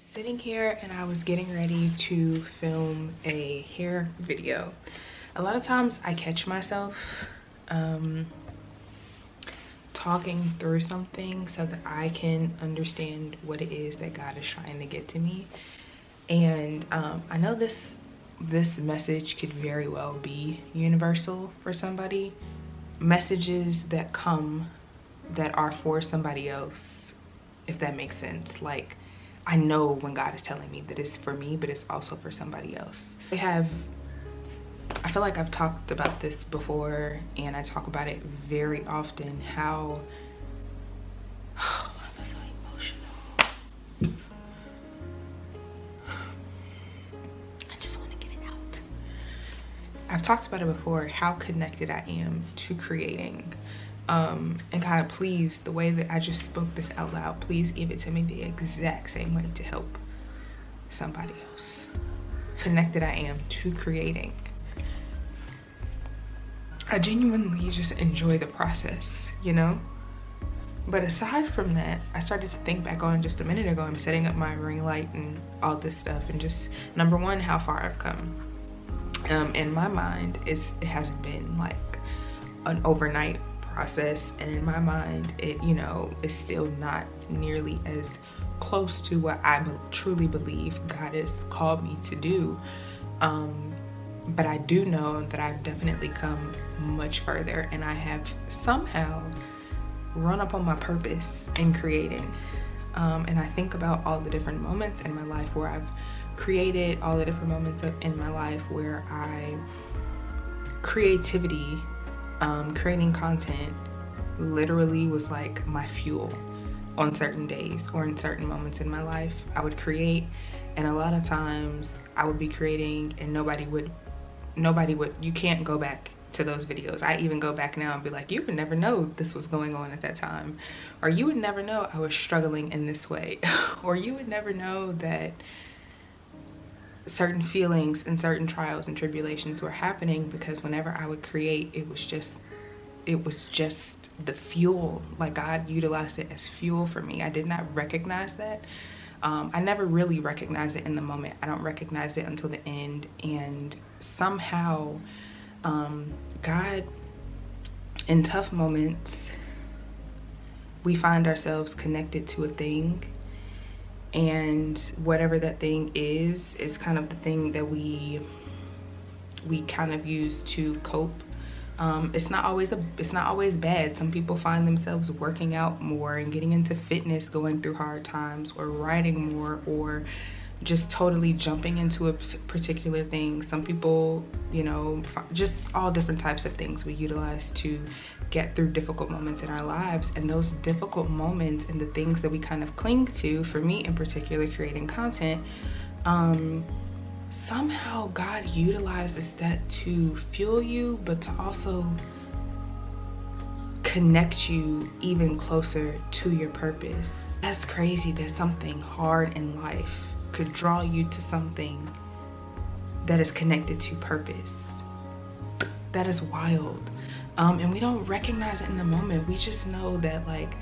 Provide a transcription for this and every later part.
Sitting here and I was getting ready to film a hair video. A lot of times I catch myself talking through something so that I can understand what it is that God is trying to get to me. And I know this message could very well be universal for somebody. Messages that come that are for somebody else, if that makes sense. Like, I know when God is telling me that it's for me, but it's also for somebody else. I feel like I've talked about this before, and I talk about it very often, how I'm so emotional. I just want to get it out. I've talked about it before, how connected I am to creating. And God, please, the way that I just spoke this out loud, please give it to me the exact same way to help somebody else. Connected I am to creating. I genuinely just enjoy the process, you know? But aside from that, I started to think back on just a minute ago. I'm setting up my ring light and all this stuff, and just, number one, how far I've come. In my mind, it hasn't been like an overnight process, and in my mind it, you know, is still not nearly as close to what I truly believe God has called me to do, but I do know that I've definitely come much further, and I have somehow run up on my purpose in creating. And I think about all the different moments in my life where I've created, all the different moments in my life where creativity, creating content literally was like my fuel. On certain days or in certain moments in my life, I would create, and a lot of times I would be creating and nobody would, you can't go back to those videos. I even go back now and be like, you would never know this was going on at that time, or you would never know I was struggling in this way, or you would never know that certain feelings and certain trials and tribulations were happening, because whenever I would create, it was just the fuel. Like, God utilized it as fuel for me. I did not recognize that. I never really recognized it in the moment. I don't recognize it until the end. And somehow God, in tough moments, we find ourselves connected to a thing, and whatever that thing is kind of the thing that we kind of use to cope. It's not always bad. Some people find themselves working out more and getting into fitness, going through hard times, or writing more, or just totally jumping into a particular thing. Some people, you know, just all different types of things we utilize to get through difficult moments in our lives. And those difficult moments and the things that we kind of cling to, for me in particular, creating content, somehow God utilizes that to fuel you, but to also connect you even closer to your purpose. That's crazy that something hard in life could draw you to something that is connected to purpose. That is wild. And we don't recognize it in the moment. We just know that, like,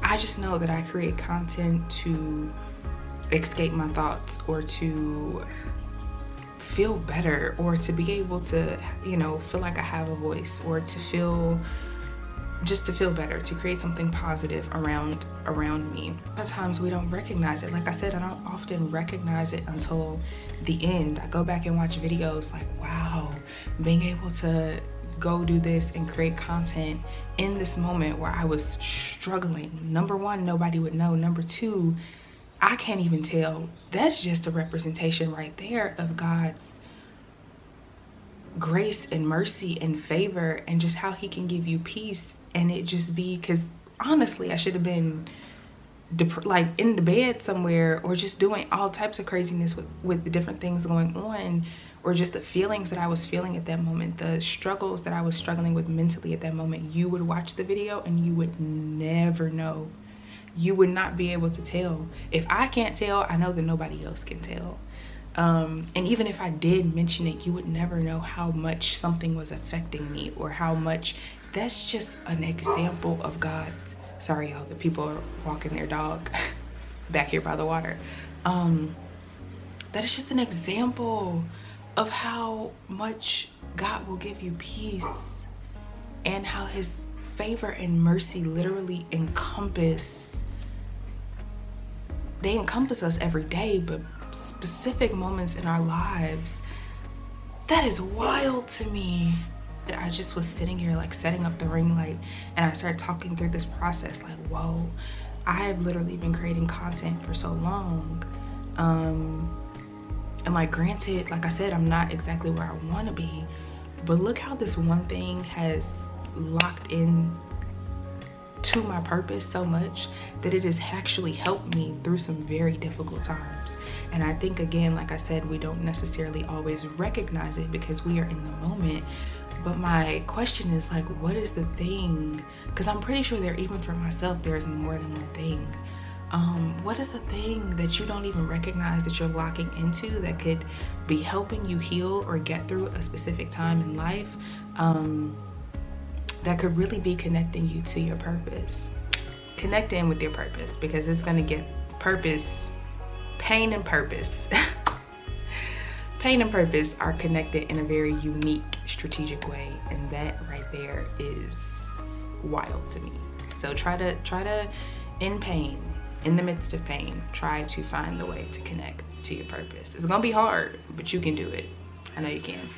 I just know that I create content to escape my thoughts, or to feel better, or to be able to, you know, feel like I have a voice, or to feel better, to create something positive around me. A lot of times we don't recognize it. Like I said, I don't often recognize it until the end. I go back and watch videos like, wow, being able to go do this and create content in this moment where I was struggling. Number one, nobody would know. Number two, I can't even tell. That's just a representation right there of God's grace and mercy and favor, and just how he can give you peace. And it just be, because honestly, I should have been like in the bed somewhere, or just doing all types of craziness with the different things going on, or just the feelings that I was feeling at that moment, the struggles that I was struggling with mentally at that moment. You would watch the video and you would never know. You would not be able to tell. If I can't tell, I know that nobody else can tell. And even if I did mention it, you would never know how much something was affecting me, or how much. That's just an example of God's, sorry y'all, the people are walking their dog. back here by the water. That is just an example of how much God will give you peace, and how his favor and mercy literally encompass us every day, but specific moments in our lives. That is wild to me. I just was sitting here like setting up the ring light, and I started talking through this process like, whoa, I've literally been creating content for so long. And like, granted, like I said, I'm not exactly where I want to be, but look how this one thing has locked in to my purpose so much that it has actually helped me through some very difficult times. And I think, again, like I said, we don't necessarily always recognize it because we are in the moment. But my question is like, what is the thing? Because I'm pretty sure even for myself, there's more than one thing. What is the thing that you don't even recognize that you're locking into that could be helping you heal or get through a specific time in life, that could really be connecting you to your purpose? Connect in with your purpose, because it's going to get pain and purpose. Pain and purpose are connected in a very unique, strategic way, and that right there is wild to me. So try to in pain, in the midst of pain, try to find the way to connect to your purpose. It's gonna be hard, but you can do it. I know you can.